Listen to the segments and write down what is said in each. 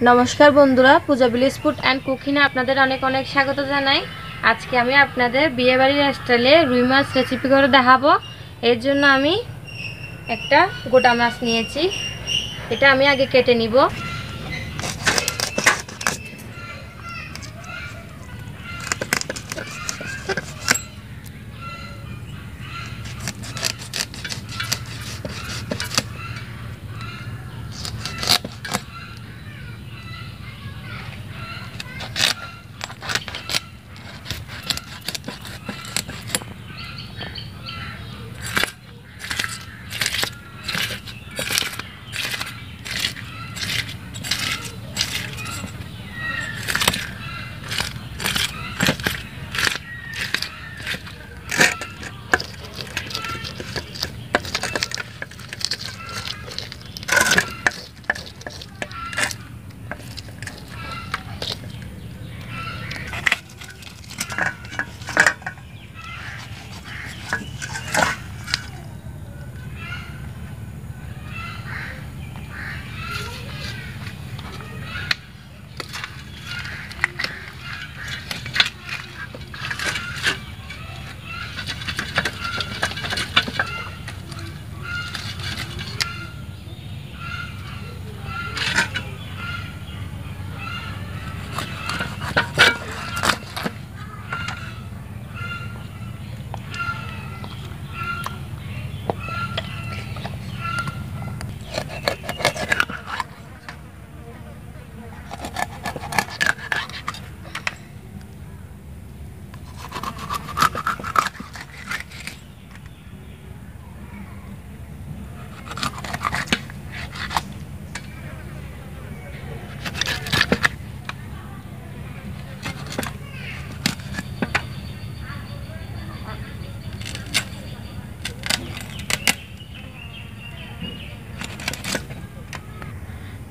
नमस्कार बंधुरा पूजा village food and cooking आपनादेर अनेक अनेक स्वागत जानाई। आज के आमी आपनादेर बिये बाड़िर स्टाइले रुई माछ रेसिपि करे देखाबो। एर जोन्नो आमी एकटा गोटा माछ नियेछि, एटा आमी आगे केटे निब।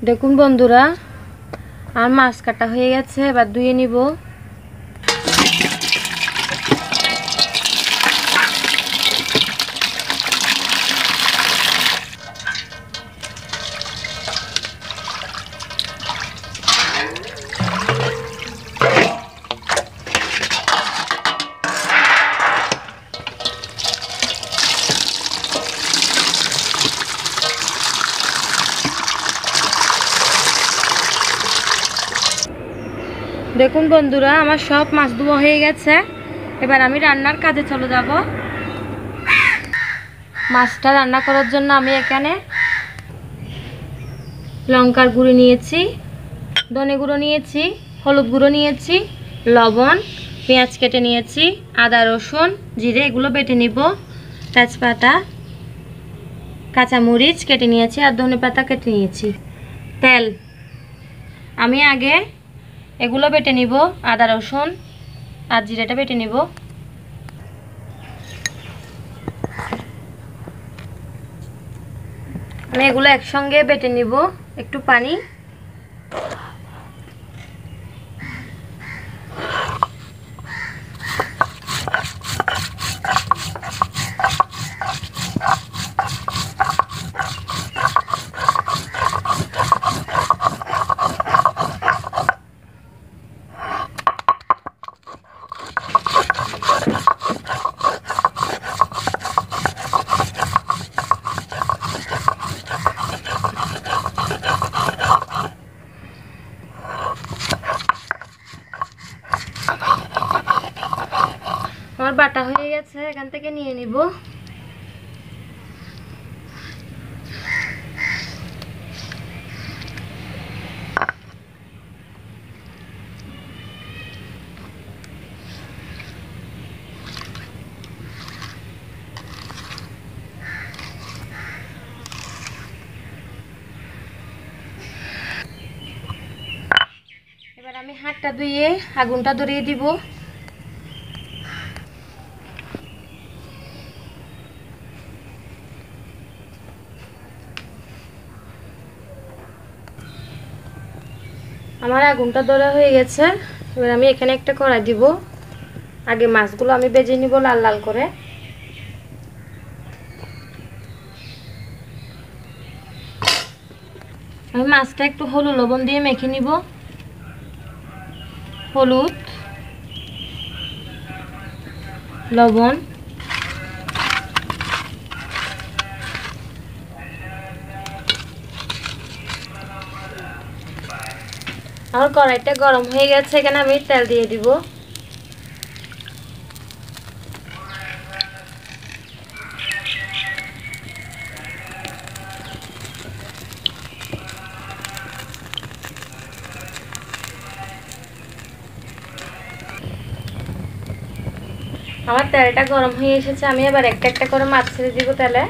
देखुन बंधुरा आर माछ काटा हो गेছে, এবার ধুয়ে নিব। देखुन बंधुरा आमार सब माछ धुआ हो गेছে, এবার আমি রান্নার কাজে চলে যাব। মাছটা রান্না করার জন্য আমি এখানে লঙ্কার গুঁড়ো নিয়েছি, ধনে গুঁড়ো নিয়েছি, হলুদ গুঁড়ো নিয়েছি, লবণ, পেঁয়াজ কেটে নিয়েছি, আদা রসুন জিরে এগুলো বেটে নিব, তেজপাতা কাঁচা মরিচ কেটে নিয়েছি আর ধনেপাতা কেটে নিয়েছি। তেল আমি আগে এগুলো বেটে নিব, আদা রসুন আর জিরাটা বেটে নিব। আমি এগুলো একসঙ্গে বেটে নিব, একটু পানি আমার বাটা হয়ে গেছে, এখান থেকে নিয়ে নিব। এবার আমি হাতটা ধুয়ে আগুনটা ধরিয়ে দিব। আমার আগুনটা ধরা হয়ে গেছে, এবার আমি এখানে একটা কড়াই দিব। আগে মাছগুলো আমি ভেজে নিব লাল লাল করে। আমি মাছটা একটু হলুদ লবণ দিয়ে মেখে নিব। হলুদ, লবণ, আমার কড়াইটা গরম হয়ে গেছে, এখানে আমি তেল দিয়ে দিব। আমার তেলটা গরম হয়ে এসেছে, আমি এবার একটা একটা করে মাছ ছেড়ে দিব তেলে।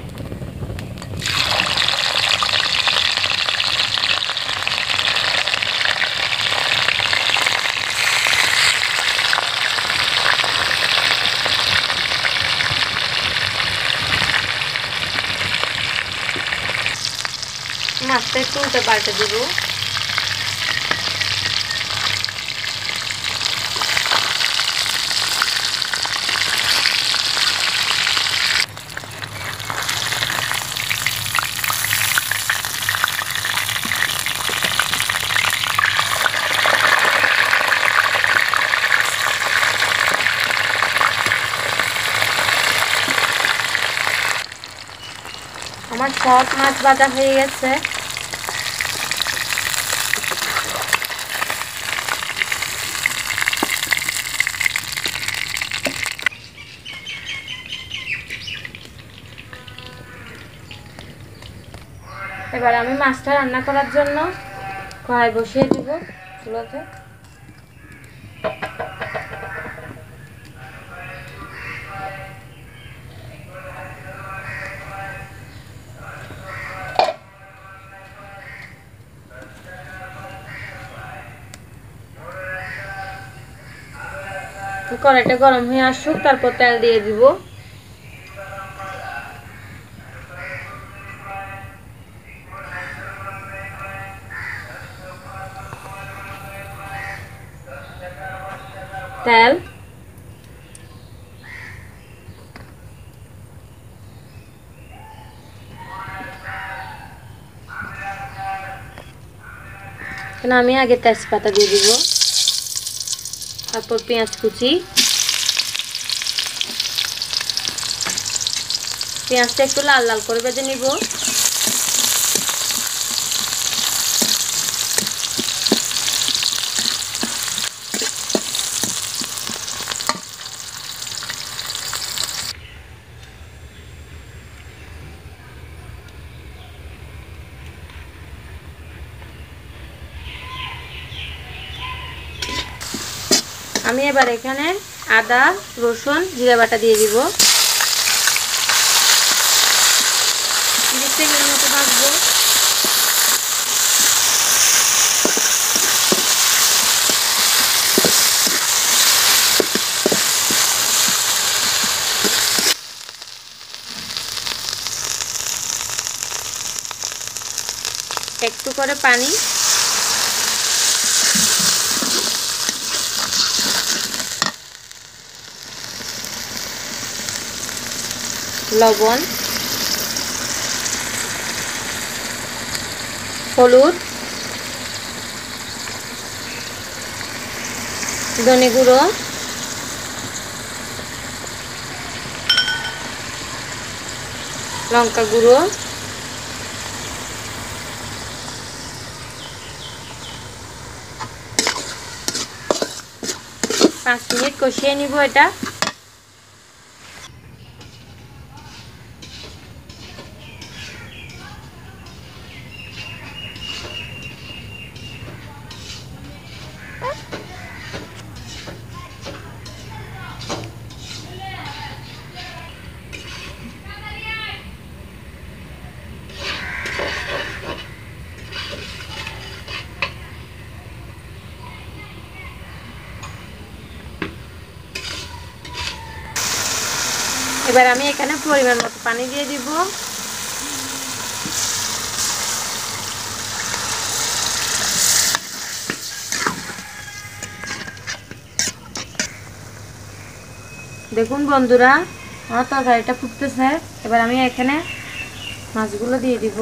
মাছটা একটু উল্টে পাল্টে দিব। আমার সব মাছ ভাজা হয়ে গেছে। এবার আমি মাছটা রান্না করার জন্য কড়াই বসিয়ে দিব চুলাতে। কড়াইটা গরম হয়ে আসুক, তারপর তেল দিয়ে দিব। তেল, আমি আগে তেজপাতা দিয়ে দিব, তারপর পেঁয়াজ কুচি। পেঁয়াজটা একটু লাল লাল করে ভেজে নিব। আমি এবার এখানে আদা, রসুন, জিরা বাটা দিয়ে দিব। 30 সেকেন্ডের মতো ভাজবো। একটু করে পানি, লবণ, হলুদ, ধনে গুঁড়ো, লঙ্কা গুঁড়ো, 5 মিনিট কষিয়ে নিব এটা। এবার আমি এখানে পরিমাণ মতো পানি দিয়ে দিব। দেখুন বন্ধুরা, আমার তরকারিটা ফুটতেছে। এবার আমি এখানে মাছগুলো দিয়ে দিব।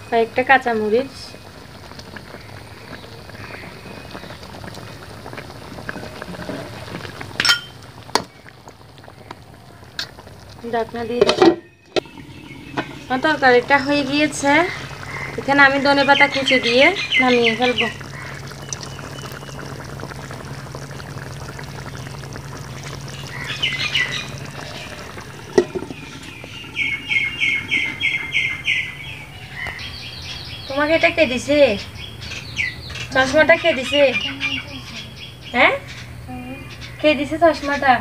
কয়েকটা কাঁচামরিচ, ঢাকনা দিয়ে দিচ্ছি। আমার তরকারিটা হয়ে গিয়েছে। এখানে আমি ধনেপাতা কুচি দিয়ে নামিয়ে ফেলবো। তোমাকে এটা কে দিছে? চশমাটা কে দিছে? হ্যাঁ, কে দিছে চশমাটা?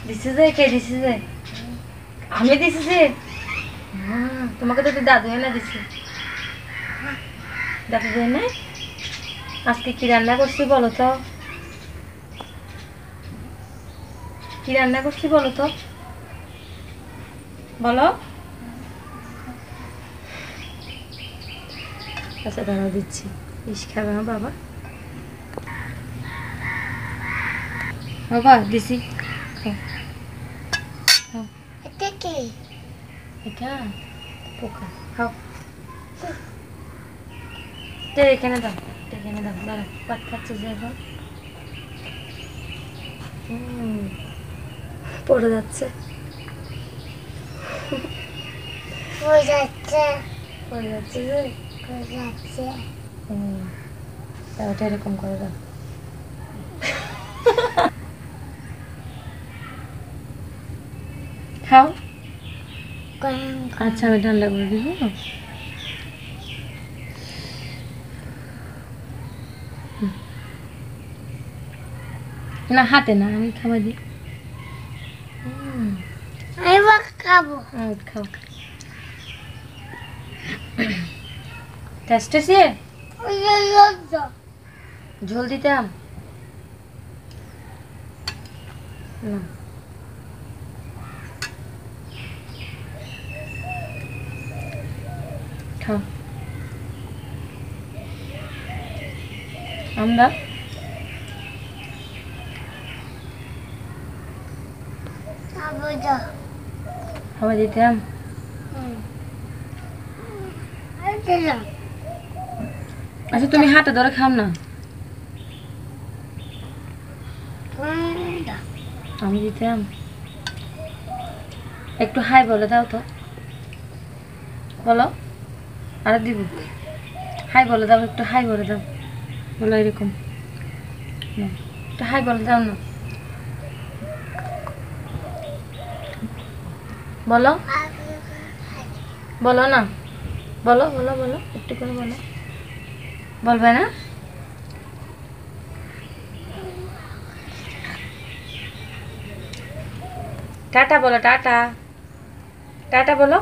দিছে যে, কে দিছে যে? আমি দিছি যে? তোমাকে তো দাদু এনে দিছে। দাদু এনে আজকে কি রান্না করছি বলো তো? কি রান্না করছি বলো তো? বলো। আচ্ছা দাঁড়াও দিচ্ছি। ইস খাবে না বাবা। বাবা দিছি, খাও খাও। এটা কি? এটা পোকা, খাও। এখানে দাও, এখানে দাও, দাঁড়া। পাত খাচ্ছে যে এখন পড়ে যাচ্ছে, পড়ে যাচ্ছে, পড়ে যাচ্ছে যে। পড়ে যাচ্ছে। ওটা এরকম করে দাও। খাও। আচ্ছা আমি ঠান্ডা করে দিব। না হাতে না, আমি খাবার দিই। এবার খাবো। খাও। টেস্ট আছে? ঝোল দিতাম না। খাও। আমরা খাবার দিতাম। আচ্ছা তুমি হাতে ধরে খাও না, আমি দিতাম। একটু হাই বলে দাও তো, বলো। আর দিব, হাই বলে দাও, একটু হাই বলে দাও। বলো এরকম, একটু হাই বলে দাও না, বলো। বলো না, বলো বলো বলো, একটু করে বলো। বলবে না? টাটা বলো, টাটা, টাটা বলো।